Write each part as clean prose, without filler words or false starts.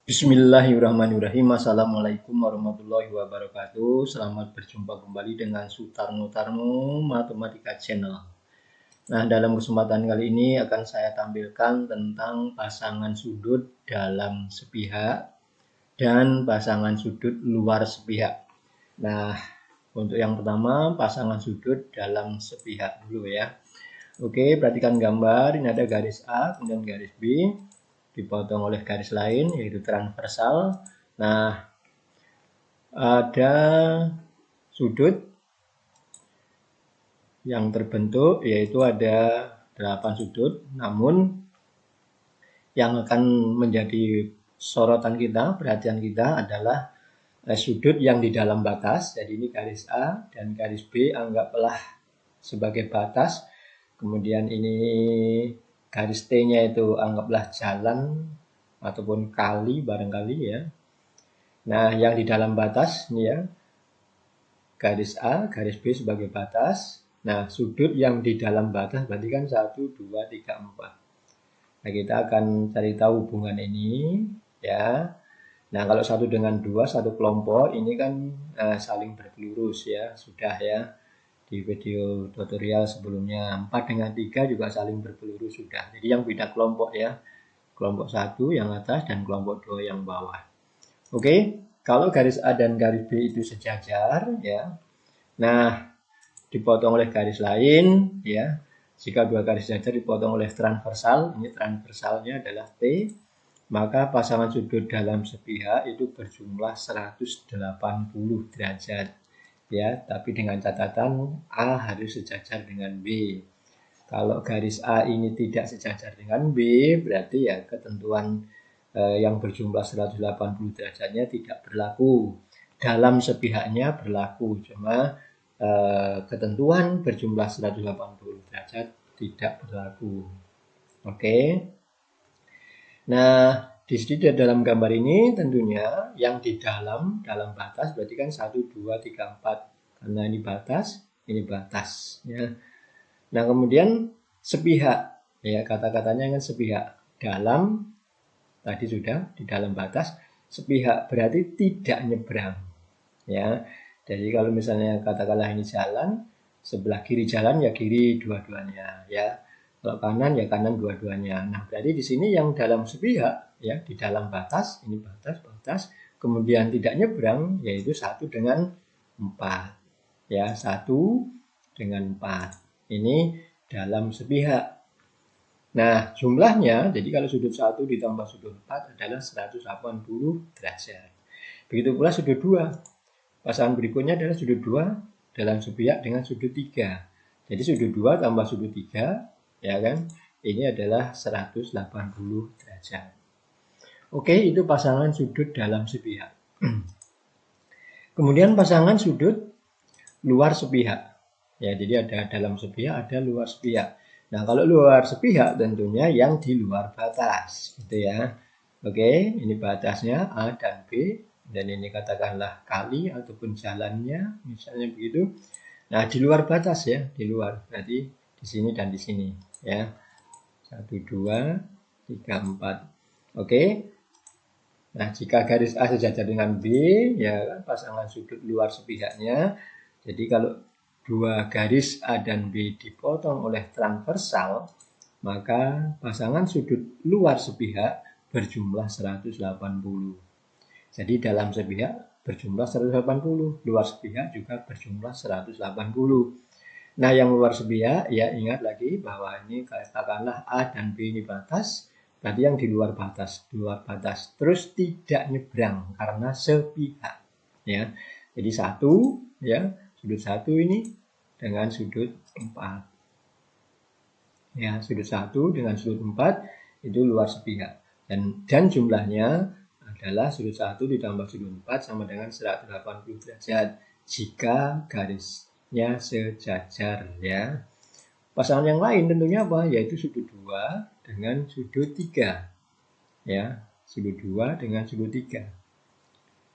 Bismillahirrahmanirrahim. Assalamualaikum warahmatullahi wabarakatuh. Selamat berjumpa kembali dengan Sutarno Tarno Matematika Channel. Nah, dalam kesempatan kali ini akan saya tampilkan tentang pasangan sudut dalam sepihak dan pasangan sudut luar sepihak. Nah, untuk yang pertama pasangan sudut dalam sepihak dulu ya. Oke, perhatikan gambar. Ini ada garis A, kemudian garis B, dipotong oleh garis lain yaitu transversal. Nah, ada sudut yang terbentuk yaitu ada 8 sudut, namun yang akan menjadi sorotan kita, perhatian kita adalah sudut yang di dalam batas. Jadi ini garis A dan garis B anggaplah sebagai batas. Kemudian ini garis T-nya itu anggaplah jalan ataupun kali barangkali ya. Nah, yang di dalam batas ini ya, garis A, garis B sebagai batas. Nah, sudut yang di dalam batas berarti kan 1, 2, 3, 4. Nah, kita akan cari tahu hubungan ini ya. Nah, kalau 1 dengan 2, satu kelompok ini kan saling berpelurus ya, sudah ya. Di video tutorial sebelumnya 4 dengan 3 juga saling berpelurus sudah. Jadi yang beda kelompok ya. Kelompok 1 yang atas dan kelompok 2 yang bawah. Oke, kalau garis A dan garis B itu sejajar ya. Nah, dipotong oleh garis lain ya. Jika dua garis sejajar dipotong oleh transversal, ini transversalnya adalah T, maka pasangan sudut dalam sepihak itu berjumlah 180 derajat. Ya, tapi dengan catatan A harus sejajar dengan B. Kalau garis A ini tidak sejajar dengan B, berarti ya ketentuan yang berjumlah 180 derajatnya tidak berlaku. Dalam sepihaknya berlaku, cuma ketentuan berjumlah 180 derajat tidak berlaku. Oke. Nah, di sini dalam gambar ini tentunya yang di dalam batas berarti kan 1, 2, 3, 4. Karena ini batas ya. Nah, kemudian sepihak ya, kata-katanya kan sepihak. Dalam tadi sudah di dalam batas, sepihak berarti tidak nyebrang ya. Jadi kalau misalnya katakanlah ini jalan, sebelah kiri jalan ya kiri dua-duanya ya. Kalau kanan ya kanan dua-duanya. Nah, berarti di sini yang dalam sepihak ya, di dalam batas, ini batas, kemudian tidak nyebrang yaitu 1 dengan 4. Ya, 1 dengan 4. Ini dalam sepihak. Nah, jumlahnya, jadi kalau sudut 1 ditambah sudut 4 adalah 180 derajat. Begitu pula sudut 2. Pasangan berikutnya adalah sudut 2 dalam sepihak dengan sudut 3. Jadi sudut 2 tambah sudut 3, ya kan? Ini adalah 180 derajat. Oke, itu pasangan sudut dalam sepihak. Kemudian pasangan sudut luar sepihak. Ya, jadi ada dalam sepihak, ada luar sepihak. Nah, kalau luar sepihak tentunya yang di luar batas, gitu ya. Oke, ini batasnya A dan B, dan ini katakanlah kali ataupun jalannya, misalnya begitu. Nah, di luar batas ya, di luar. Berarti di sini dan di sini, ya. 1, 2, 3, 4. Oke. Nah, jika garis A sejajar dengan B, ya kan, pasangan sudut luar sepihaknya. Jadi kalau dua garis A dan B dipotong oleh transversal, maka pasangan sudut luar sepihak berjumlah 180. Jadi dalam sepihak berjumlah 180, luar sepihak juga berjumlah 180. Nah, yang luar sepihak ya ingat lagi bahwa ini katakanlah A dan B ini batas, berarti yang di luar batas, terus tidak nyebrang karena sepihak ya. Jadi 1 ya, sudut 1 ini dengan sudut 4. Ya, sudut 1 dengan sudut 4 itu luar sepihak. Dan jumlahnya adalah sudut 1 ditambah sudut 4 sama dengan 180 derajat jika garisnya sejajar ya. Pasangan yang lain tentunya apa? Yaitu sudut 2 dengan sudut 3. Ya, sudut 2 dengan sudut 3.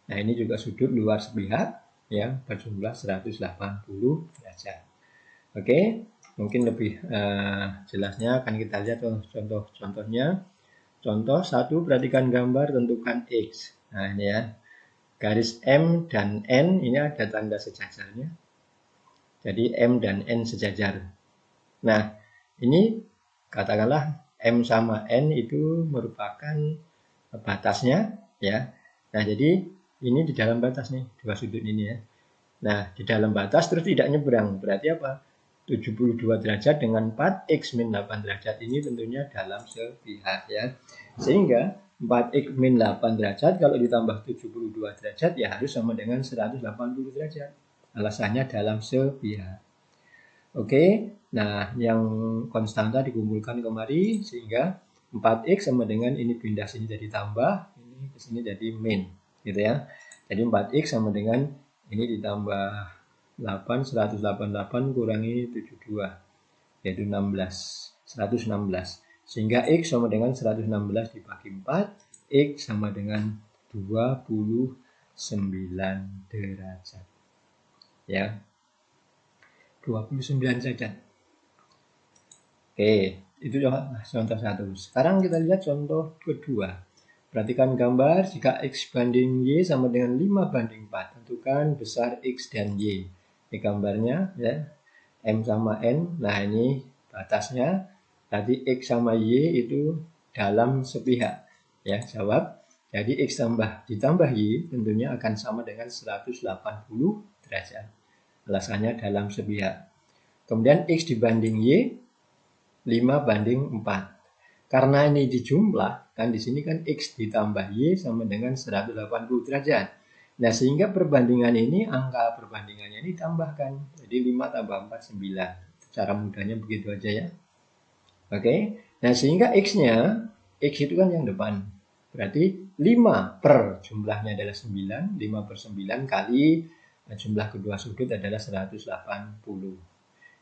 Nah, ini juga sudut luar sepihak ya, berjumlah 180 derajat. Oke, mungkin lebih jelasnya akan kita lihat contoh-contohnya. Contoh 1, perhatikan gambar, tentukan X. Nah ini ya, garis M dan N ini ada tanda sejajarnya. Jadi M dan N sejajar. Nah ini katakanlah M sama N itu merupakan batasnya ya. Nah jadi ini di dalam batas nih, dua sudut ini ya. Nah, di dalam batas terus tidak nyebrang. Berarti apa? 72 derajat dengan 4x min 8 derajat ini tentunya dalam sepihak ya. Sehingga 4x min 8 derajat kalau ditambah 72 derajat ya harus sama dengan 180 derajat. Alasannya dalam sepihak. Oke, nah yang konstanta dikumpulkan kemari sehingga 4x sama dengan ini pindah sini jadi tambah, ini ke sini jadi min, gitu ya. Jadi 4x sama dengan ini ditambah 8, 188 kurangi 72, yaitu 16, 116. Sehingga X sama dengan 116 dibagi 4, X sama dengan 29 derajat. Ya, 29 derajat. Oke, itu contoh satu. Sekarang kita lihat contoh kedua. Perhatikan gambar, jika X banding Y sama dengan 5 banding 4. Tentukan besar X dan Y. Ini gambarnya ya, M sama N. Nah ini batasnya. Tadi X sama Y itu dalam sepihak. Ya, jawab. Jadi X ditambah Y tentunya akan sama dengan 180 derajat. Alasannya dalam sepihak. Kemudian X dibanding Y 5 banding 4. Karena ini dijumlah, kan di sini kan X ditambah Y sama dengan 180 derajat. Nah, sehingga perbandingan ini, angka perbandingannya ini tambahkan. Jadi 5 tambah 4, 9. Cara mudahnya begitu aja ya. Oke, nah sehingga X-nya, X itu kan yang depan. Berarti 5 per jumlahnya adalah 9, 5 per 9 kali jumlah kedua sudut adalah 180.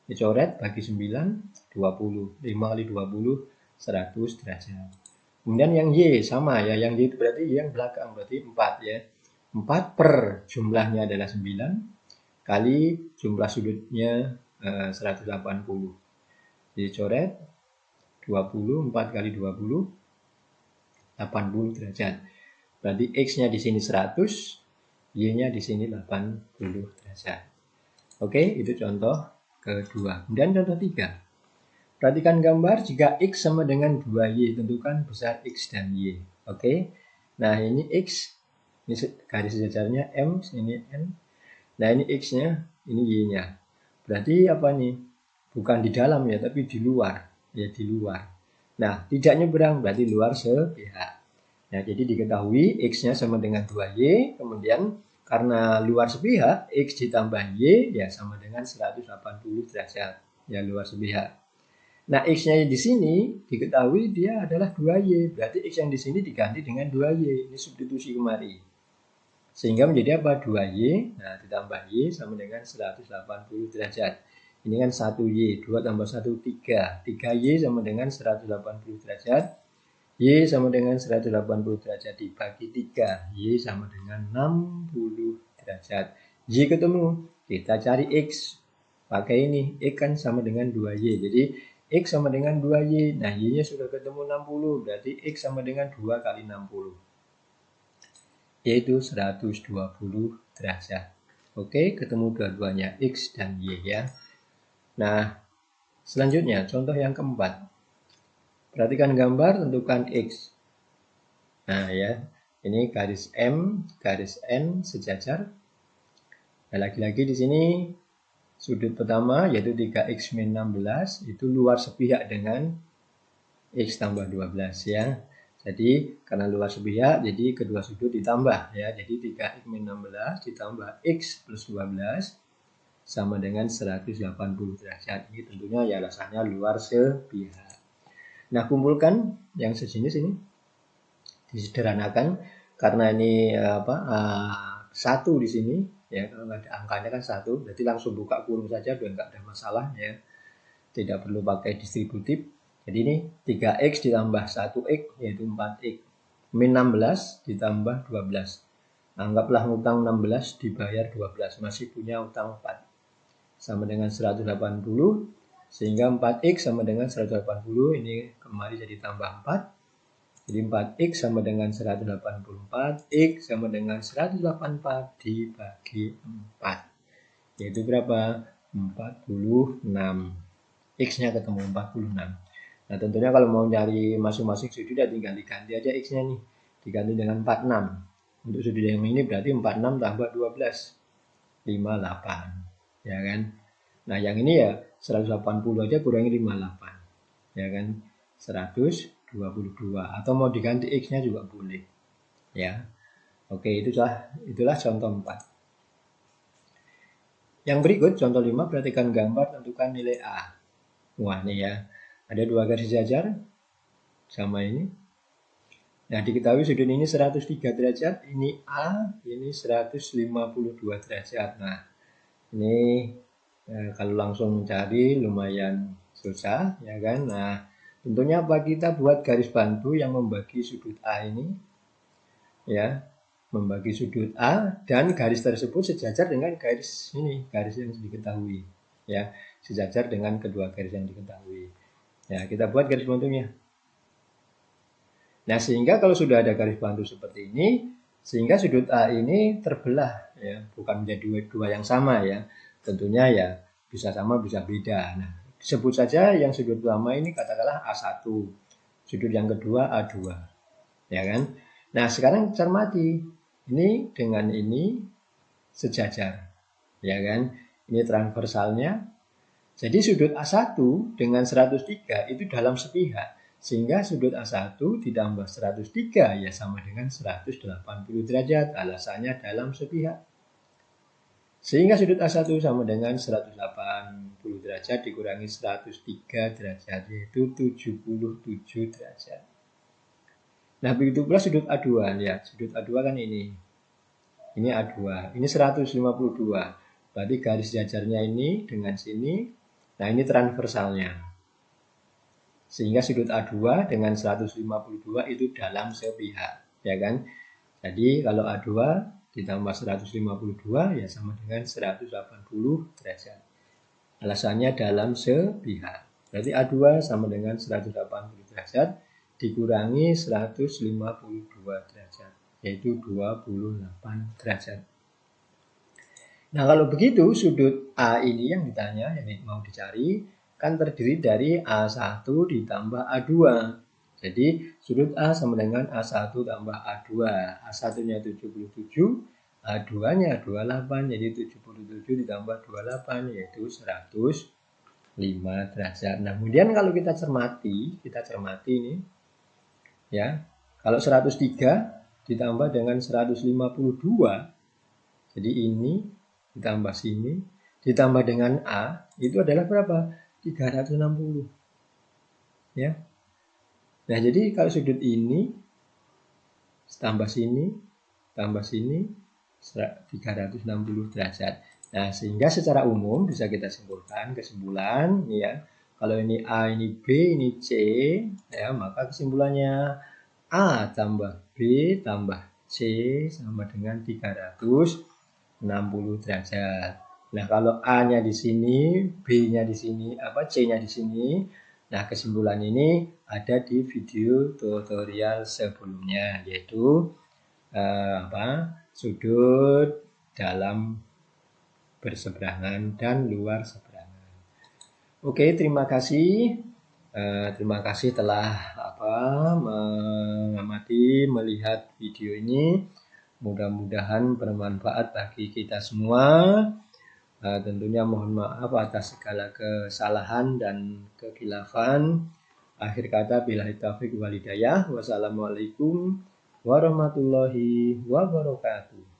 Dicoret bagi 9, 20. 5 kali 20, 100 derajat. Kemudian yang Y sama ya, yang Y itu berarti Y yang belakang, berarti 4 ya. 4 per jumlahnya adalah 9 kali jumlah sudutnya 180. Jadi coret 20, 4 kali 20, 80 derajat. Berarti X-nya di sini 100, Y-nya di sini 80 derajat. Oke, itu contoh kedua. Kemudian contoh 3. Perhatikan gambar, jika X sama dengan 2Y, tentukan besar X dan Y. Oke, nah ini X, ini garis sejajarnya M, ini N. Nah ini X-nya, ini Y-nya. Berarti apa nih? Bukan di dalam ya, tapi di luar. Ya, di luar. Nah, tidak nyebrang, berarti luar sepihak. Nah, jadi diketahui X-nya sama dengan 2Y, kemudian karena luar sepihak, X ditambah Y, ya sama dengan 180 derajat. Ya, luar sepihak. Nah, X-nya di sini diketahui dia adalah 2Y. Berarti X yang di sini diganti dengan 2Y. Ini substitusi kemari. Sehingga menjadi apa? 2Y. Nah, ditambah Y sama dengan 180 derajat. Ini kan 1Y. 2 tambah 1, 3. 3Y sama dengan 180 derajat. Y sama dengan 180 derajat dibagi 3. Y sama dengan 60 derajat. Y ketemu. Kita cari X. Pakai ini. X kan sama dengan 2Y. Jadi X sama dengan 2Y. Nah, Y-nya sudah ketemu 60. Berarti X sama dengan 2 kali 60. Yaitu 120 derajat. Oke, ketemu dua-duanya X dan Y ya. Nah, selanjutnya contoh yang keempat. Perhatikan gambar, tentukan X. Nah ya, ini garis M, garis N sejajar. Nah, lagi-lagi di sini sudut pertama yaitu 3x min 16 itu luar sepihak dengan x tambah 12 ya. Jadi karena luar sepihak jadi kedua sudut ditambah ya. Jadi 3x min 16 ditambah x plus 12 sama dengan 180 derajat. Ini tentunya ya alasannya luar sepihak. Nah, kumpulkan yang sejenis ini. Disederhanakan karena ini satu di sini ya, kalau ada angkanya kan 1, berarti langsung buka kurung saja biar nggak ada masalah ya, tidak perlu pakai distributif. Jadi ini 3x ditambah 1x yaitu 4x min 16 ditambah 12, anggaplah ngutang 16 dibayar 12, masih punya utang 4 sama dengan 180, sehingga 4x sama dengan 180 ini kembali jadi tambah 4 Jadi 4x sama dengan 184, x sama dengan 184 dibagi 4. Yaitu berapa? 46. X-nya ketemu 46. Nah, tentunya kalau mau cari masing-masing sudut ya tinggal diganti aja X-nya nih. Diganti dengan 46. Untuk sudut yang ini berarti 46 tambah 12. 58. Ya kan? Nah, yang ini ya 180 aja kurangi 58. Ya kan? 122. Atau mau diganti X-nya juga boleh. Ya. Oke, itulah contoh 4. Yang berikut contoh 5, perhatikan gambar, tentukan nilai A. Wah, nih ya. Ada 2 garis sejajar sama ini. Nah, diketahui sudut ini 103 derajat, ini A, ini 152 derajat. Nah, ini kalau langsung cari lumayan susah, ya kan? Nah, tentunya apa, kita buat garis bantu yang membagi sudut A ini, ya, membagi sudut A, dan garis tersebut sejajar dengan garis ini, garis yang diketahui, ya, sejajar dengan kedua garis yang diketahui. Ya, kita buat garis bantunya. Nah, sehingga kalau sudah ada garis bantu seperti ini, sehingga sudut A ini terbelah, ya, bukan menjadi dua yang sama, ya. Tentunya ya bisa sama, bisa beda. Nah, sebut saja yang sudut pertama ini katakanlah A1, sudut yang kedua A2, ya kan? Nah, sekarang cermati, ini dengan ini sejajar, ya kan? Ini transversalnya. Jadi sudut A1 dengan 103 itu dalam sepihak. Sehingga sudut A1 ditambah 103 ya sama dengan 180 derajat. Alasannya dalam sepihak. Sehingga sudut A1 sama dengan 180 derajat dikurangi 103 derajat, yaitu 77 derajat. Nah, begitu pula sudut A2. Lihat, sudut A2 kan ini. Ini A2. Ini 152. Berarti garis jajarnya ini dengan sini. Nah, ini transversalnya. Sehingga sudut A2 dengan 152 itu dalam sepihak, ya kan? Jadi kalau A2 ditambah 152 ya sama dengan 180 derajat. Alasannya dalam sepihak. Berarti A2 sama dengan 180 derajat dikurangi 152 derajat, yaitu 28 derajat. Nah, kalau begitu sudut A ini yang ditanya, yang mau dicari, kan terdiri dari A1 ditambah A2. Jadi sudut A sama dengan A1 tambah A2. A1-nya 77, A2-nya 28, jadi 77 ditambah 28 yaitu 105 derajat. Nah, kemudian kalau kita cermati ini, ya, kalau 103 ditambah dengan 152, jadi ini ditambah sini, ditambah dengan A, itu adalah berapa? 360. Ya. Nah, jadi kalau sudut ini tambah sini 360 derajat. Nah, sehingga secara umum bisa kita simpulkan kesimpulan ya. Kalau ini A, ini B, ini C, ya, maka kesimpulannya A tambah B tambah C sama dengan 360 derajat. Nah, kalau A-nya di sini, B-nya di sini, C-nya di sini. Nah, kesimpulan ini ada di video tutorial sebelumnya, yaitu sudut dalam berseberangan dan luar seberangan. Oke, terima kasih. Terima kasih telah mengamati, melihat video ini. Mudah-mudahan bermanfaat bagi kita semua. Tentunya mohon maaf atas segala kesalahan dan kekhilafan. Akhir kata, billahi taufiq wal hidayah. Wassalamualaikum warahmatullahi wabarakatuh.